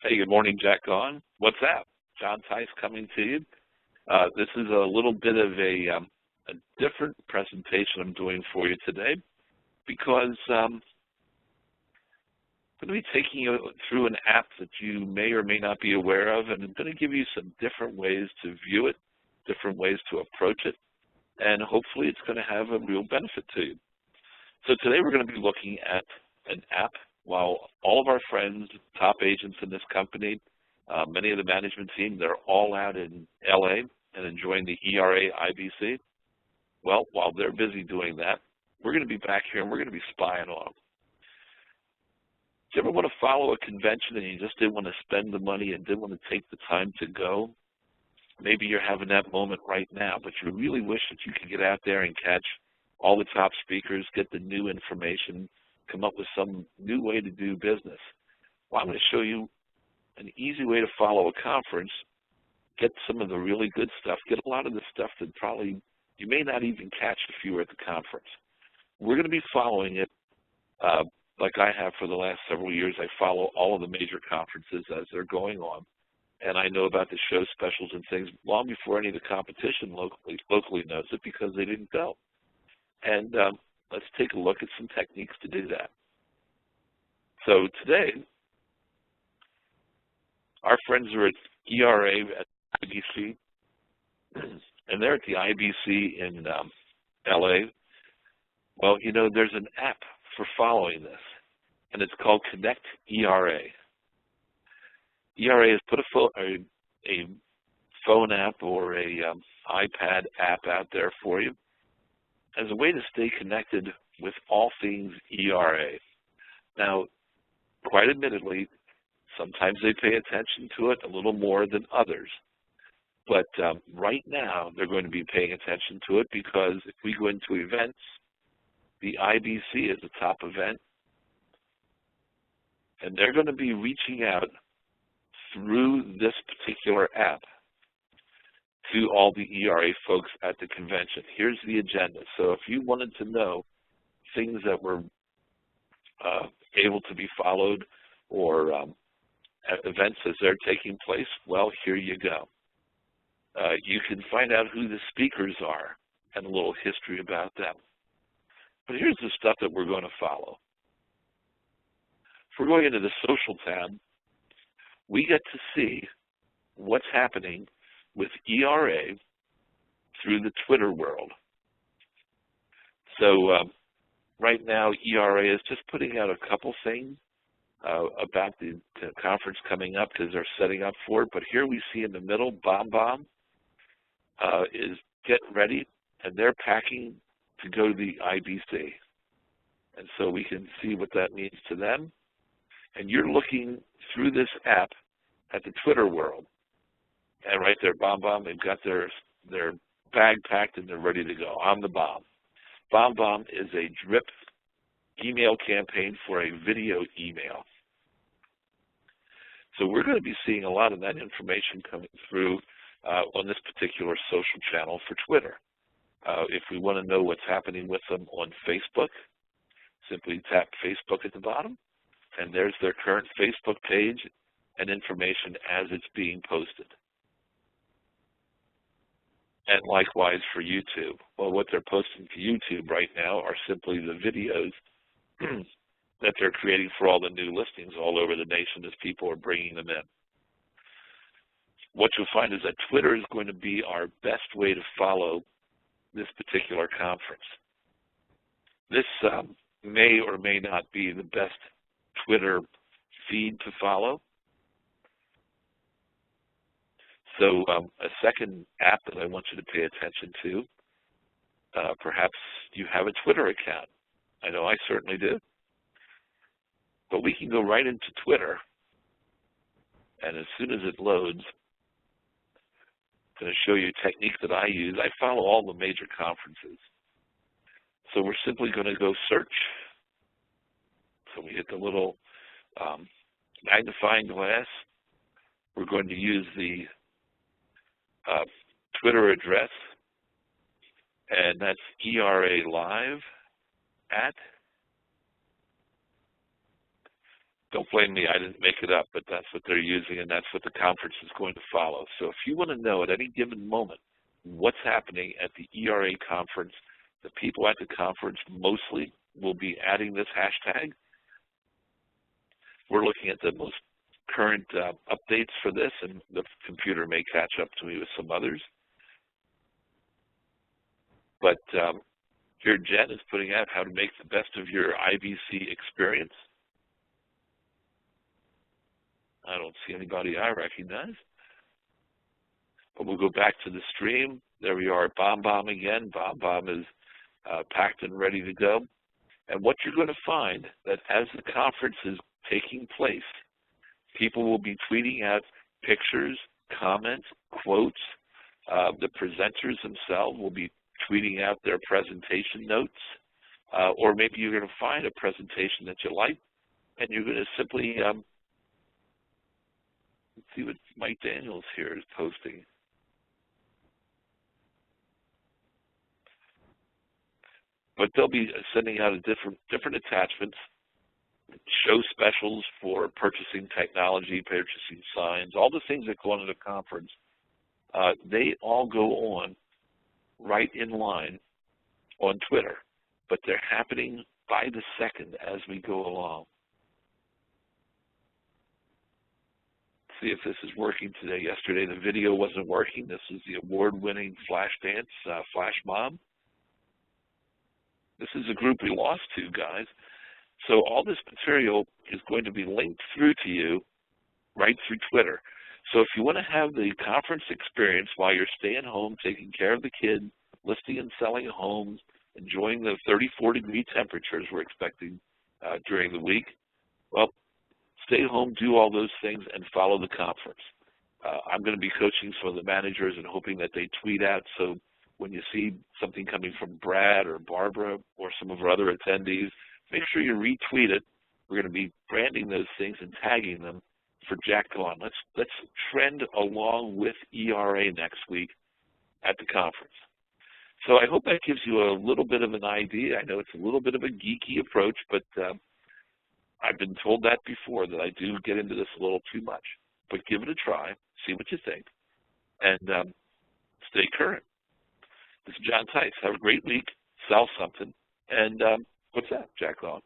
Hey, good morning, Jack Gahn. What's up? John Tice coming to you. This is a little bit of a different presentation I'm doing for you today because I'm going to be taking you through an app that you may or may not be aware of, and I'm going to give you some different ways to view it, different ways to approach it, and hopefully it's going to have a real benefit to you. So today we're going to be looking at an app. While all of our friends, top agents in this company, many of the management team, they're all out in LA and enjoying the ERA IBC. Well, while they're busy doing that, we're going to be back here and we're going to be spying on them. Do you ever want to follow a convention and you just didn't want to spend the money and didn't want to take the time to go? Maybe you're having that moment right now, but you really wish that you could get out there and catch all the top speakers, get the new information, come up with some new way to do business. Well, I'm going to show you an easy way to follow a conference, get some of the really good stuff, get a lot of the stuff that probably you may not even catch if you were at the conference. We're going to be following it like I have for the last several years. I follow all of the major conferences as they're going on, and I know about the show specials and things long before any of the competition locally knows it because they didn't go. And let's take a look at some techniques to do that. So today, our friends are at ERA at IBC, and they're at the IBC in LA. Well, you know, there's an app for following this, and it's called Connect ERA. ERA has put a phone app or a iPad app out there for you as a way to stay connected with all things ERA. Now, quite admittedly, sometimes they pay attention to it a little more than others. But right now, they're going to be paying attention to it because if we go into events, the IBC is the top event, and they're going to be reaching out through this particular app to all the ERA folks at the convention. Here's the agenda. So if you wanted to know things that were able to be followed or at events as they're taking place, well, here you go. You can find out who the speakers are and a little history about them. But here's the stuff that we're going to follow. If we're going into the social tab, we get to see what's happening with ERA through the Twitter world. So right now, ERA is just putting out a couple things about the conference coming up because they're setting up for it. But here we see in the middle, BombBomb is getting ready, and they're packing to go to the IBC. And so we can see what that means to them. And you're looking through this app at the Twitter world. And right there, BombBomb, they've got their bag packed and they're ready to go. On the bomb. BombBomb is a drip email campaign for a video email. So we're going to be seeing a lot of that information coming through on this particular social channel for Twitter. If we want to know what's happening with them on Facebook, simply tap Facebook at the bottom, and there's their current Facebook page and information as it's being posted. And likewise for YouTube. Well, what they're posting to YouTube right now are simply the videos that they're creating for all the new listings all over the nation as people are bringing them in. What you'll find is that Twitter is going to be our best way to follow this particular conference. This may or may not be the best Twitter feed to follow. So a second app that I want you to pay attention to, perhaps you have a Twitter account. I know I certainly do. But we can go right into Twitter, and as soon as it loads, I'm going to show you a technique that I use. I follow all the major conferences. So we're simply going to go search. So we hit the little magnifying glass. We're going to use the Twitter address, and that's ERA Live at Don't blame me, I didn't make it up, but that's what they're using, and that's what the conference is going to follow. So if you want to know at any given moment what's happening at the ERA conference, the people at the conference mostly will be adding this hashtag. We're looking at the most current updates for this, and the computer may catch up to me with some others. But here Jen is putting out how to make the best of your IBC experience. I don't see anybody I recognize. But we'll go back to the stream. There we are at BombBomb again. BombBomb is packed and ready to go. And what you're going to find that as the conference is taking place, people will be tweeting out pictures, comments, quotes. The presenters themselves will be tweeting out their presentation notes. Or maybe you're going to find a presentation that you like, and you're going to simply, let's see what Mike Daniels here is posting. But they'll be sending out different attachments, show specials for purchasing technology, purchasing signs, all the things that go on at a conference. They all go on right in line on Twitter, but they're happening by the second as we go along. See if this is working today. Yesterday the video wasn't working. This is the award-winning Flashdance Flash Mob. This is a group we lost to, guys. So all this material is going to be linked through to you right through Twitter. So if you want to have the conference experience while you're staying home, taking care of the kid, listing and selling homes, enjoying the 34-degree temperatures we're expecting during the week, well, stay home, do all those things, and follow the conference. I'm going to be coaching some of the managers and hoping that they tweet out, so when you see something coming from Brad or Barbara or some of our other attendees, make sure you retweet it. We're going to be branding those things and tagging them for Jack Gaughan. Let's trend along with ERA next week at the conference. So I hope that gives you a little bit of an idea. I know it's a little bit of a geeky approach, but I've been told that before, that I do get into this a little too much. But give it a try, see what you think, and stay current. This is John Tice. Have a great week. Sell something. And what's that, Jack Gaughan?